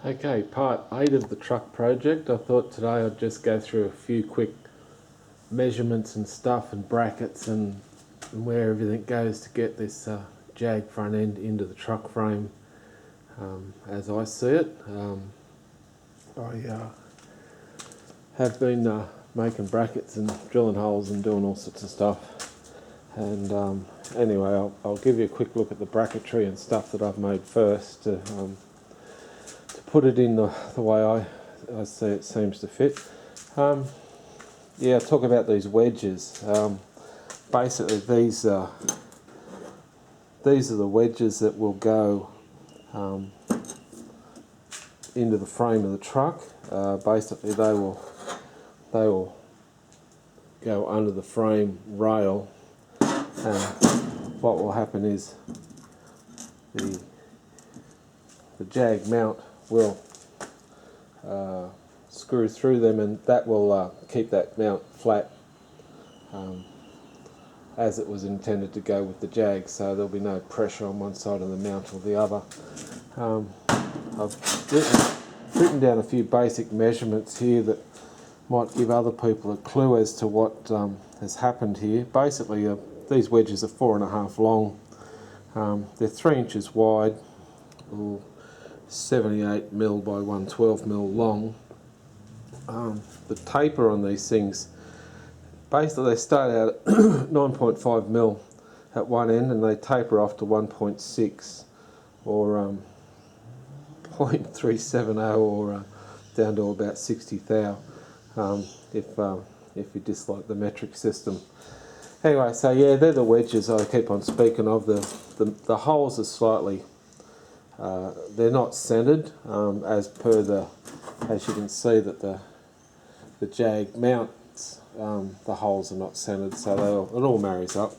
Okay, part 8 of the truck project. I thought today I'd just go through a few quick measurements and stuff and brackets and where everything goes to get this Jag front end into the truck frame as I see it. I have been making brackets and drilling holes and doing all sorts of stuff, and anyway I'll give you a quick look at the bracketry and stuff that I've made first to put it in the way I see it seems to fit. Yeah, talk about these wedges. Basically these are the wedges that will go into the frame of the truck. Basically they will go under the frame rail, and what will happen is the Jag mount will screw through them, and that will keep that mount flat as it was intended to go with the Jag, so there'll be no pressure on one side of the mount or the other. I've written down a few basic measurements here that might give other people a clue as to what has happened here. Basically these wedges are 4.5 long, they're 3 inches wide, or 78mm by 112mm long. The taper on these things, basically they start out at 9.5mm at one end and they taper off to 1.6 or 0.370 or down to about 60 thou if you dislike the metric system. Anyway, so yeah, they're the wedges I keep on speaking of. The holes are slightly they're not centered, as you can see that the Jag mounts, the holes are not centered, so it all marries up.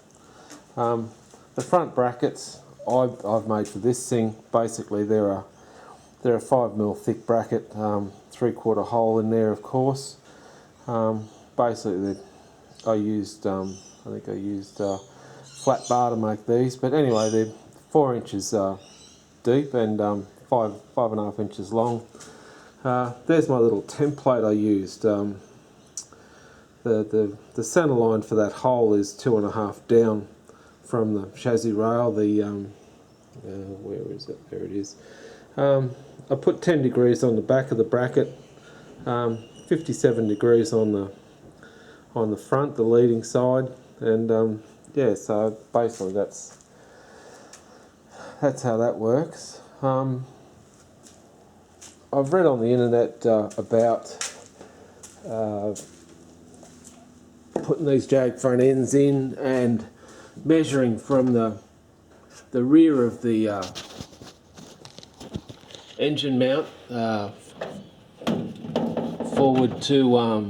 The front brackets I've made for this thing, basically they're a 5mm thick bracket, 3/4 hole in there, of course. Basically I think I used flat bar to make these, but anyway they're 4 inches deep and 5.5 inches long. There's my little template I used. The centre line for that hole is 2.5 down from the chassis rail. Where is it? There it is. I put 10 degrees on the back of the bracket, 57 degrees on the front, the leading side, and yeah, so basically that's how that works. I've read on the internet about putting these Jag front ends in and measuring from the rear of the engine mount forward to oh,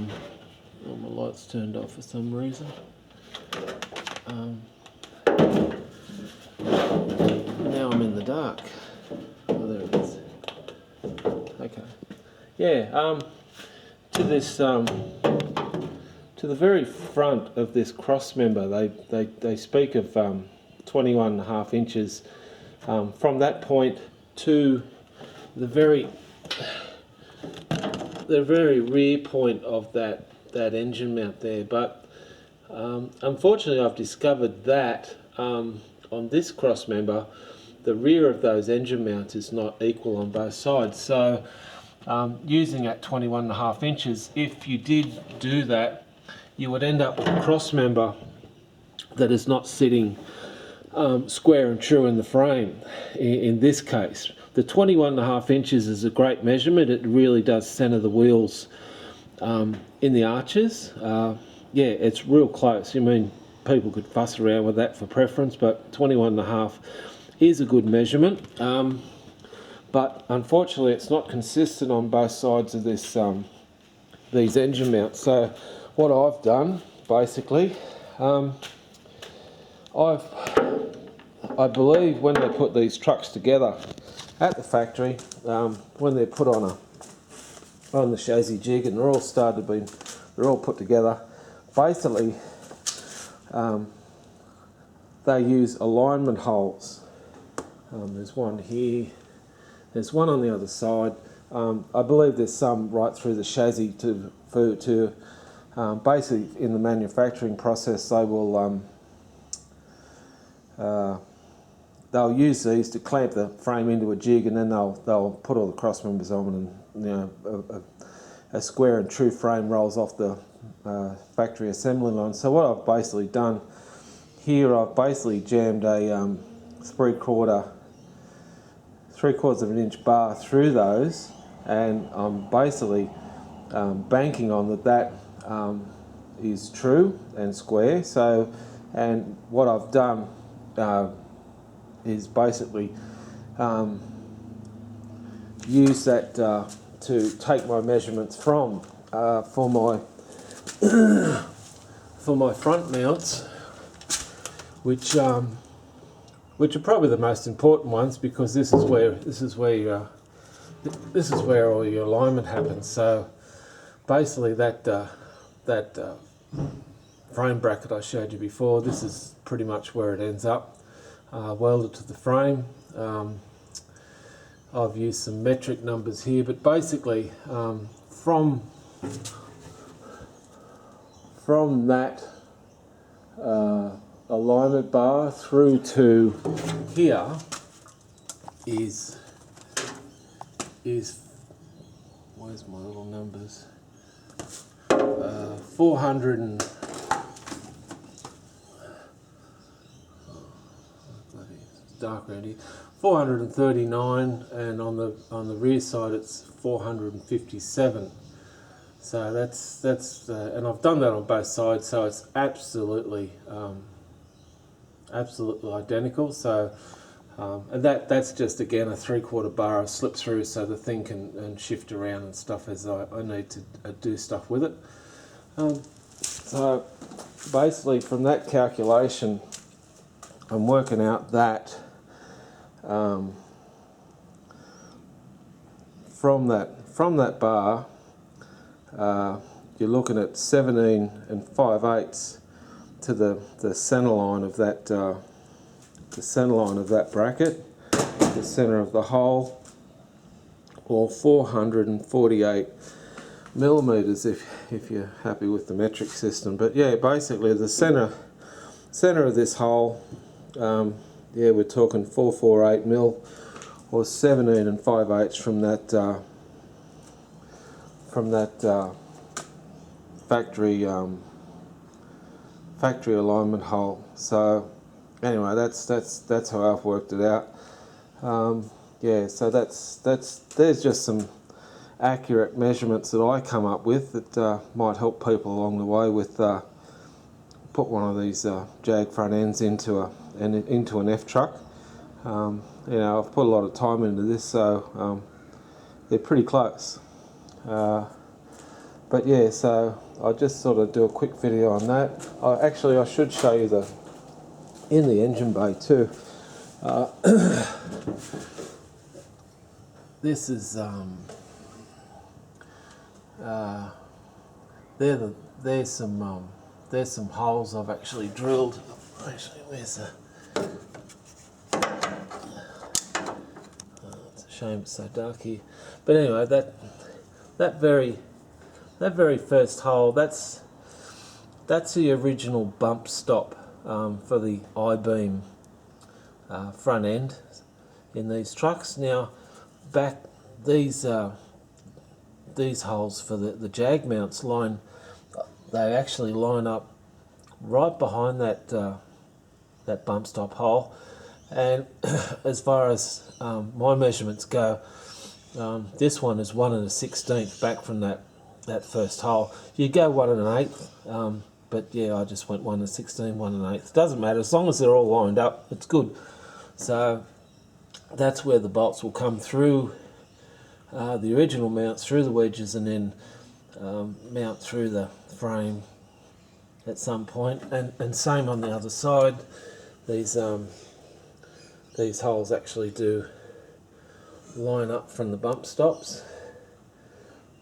my light's turned off for some reason. Now I'm in the dark. Oh, there it is. Okay. Yeah, to this to the very front of this cross member, they speak of 21.5 inches from that point to the very rear point of that engine mount there. But unfortunately I've discovered that on this cross member the rear of those engine mounts is not equal on both sides, so using at 21.5 inches, if you did do that, you would end up with a cross member that is not sitting square and true in the frame. In this case, the 21.5 inches is a great measurement. It really does center the wheels in the arches. Yeah, it's real close. I mean, people could fuss around with that for preference, but 21.5 is a good measurement. But unfortunately it's not consistent on both sides of this these engine mounts. So what I've done basically, I believe when they put these trucks together at the factory, when they're put on the chassis jig and they're all put together, basically they use alignment holes. There's one here, there's one on the other side. I believe there's some right through the chassis to basically in the manufacturing process they will they'll use these to clamp the frame into a jig, and then they'll put all the cross members on, and a square and true frame rolls off the factory assembly line. So what I've basically done here, I've basically jammed a 3/4 of an inch bar through those, and I'm basically banking on that is true and square. So, and what I've done is basically use that to take my measurements from for my for my front mounts, which are probably the most important ones, because this is where all your alignment happens. So basically that frame bracket I showed you before, this is pretty much where it ends up, welded to the frame. I've used some metric numbers here, but basically from that alignment bar through to here is where's my little numbers? 400 and dark around here, 439, and on the rear side it's 457. So that's and I've done that on both sides, so it's absolutely identical. So and that's just again a 3/4 bar I slip through so the thing can shift around and stuff as I need to do stuff with it. So basically from that calculation I'm working out that from that bar you're looking at 17 5/8 to the center line of that bracket, the center of the hole, or 448 millimeters if you're happy with the metric system. But yeah, basically the center of this hole, yeah, we're talking 448 mil, or 17 5/8 from that factory alignment hole. So anyway, that's how I've worked it out. Yeah, so there's just some accurate measurements that I come up with that might help people along the way with put one of these Jag front ends into an F truck. You know, I've put a lot of time into this, so they're pretty close. But yeah, so I'll just sort of do a quick video on that. Actually, I should show you in the engine bay too. This is there's some holes I've actually drilled. Actually, where's the? It's a shame it's so dark here. But anyway, that very first hole, that's the original bump stop for the I-beam front end in these trucks. Now, back these holes for the Jag mounts they actually line up right behind that bump stop hole. And as far as my measurements go, this one is 1 1/16 back from that first hole. You go 1 1/8, but yeah, I just went 1 1/16, 1 1/8. Doesn't matter, as long as they're all lined up, it's good. So that's where the bolts will come through the original mounts, through the wedges, and then mount through the frame at some point. And same on the other side. These holes actually do line up from the bump stops.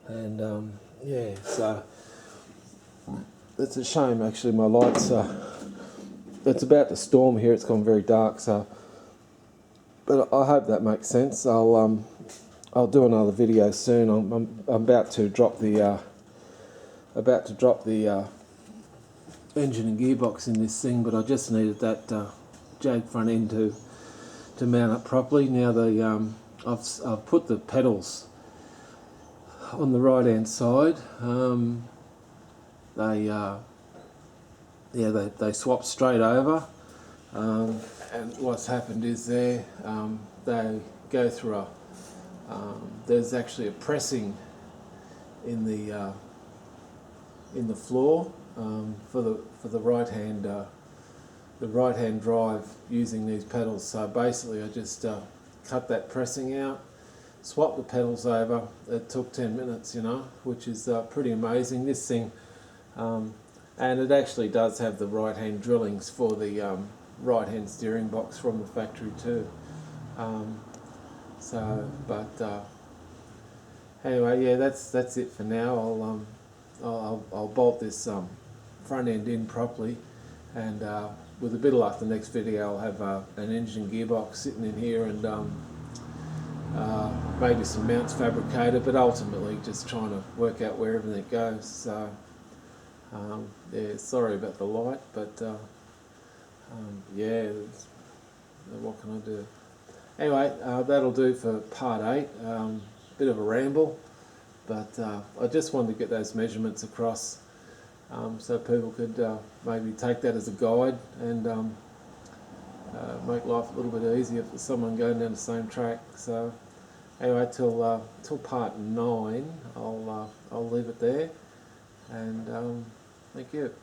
And yeah, so it's a shame actually my lights it's about to storm here, it's gone very dark, so but I hope that makes sense. I'll do another video soon. I'm about to drop the engine and gearbox in this thing, but I just needed that jag front end to mount up properly. Now I've put the pedals on the right hand side. They swap straight over, and what's happened is they go through there's actually a pressing in the floor for the right hand drive using these pedals. So basically I just cut that pressing out, swap the pedals over. It took 10 minutes, which is pretty amazing. This thing, and it actually does have the right hand drillings for the right hand steering box from the factory too. Anyway, yeah, that's it for now. I'll bolt this front end in properly, and with a bit of luck, the next video I'll have an engine gearbox sitting in here, and maybe some mounts fabricated, but ultimately just trying to work out where everything goes. So yeah, sorry about the light, but yeah, what can I do? Anyway, that'll do for part 8. Bit of a ramble, but I just wanted to get those measurements across so people could maybe take that as a guide and make life a little bit easier for someone going down the same track. So anyway, till part 9, I'll leave it there, and thank you.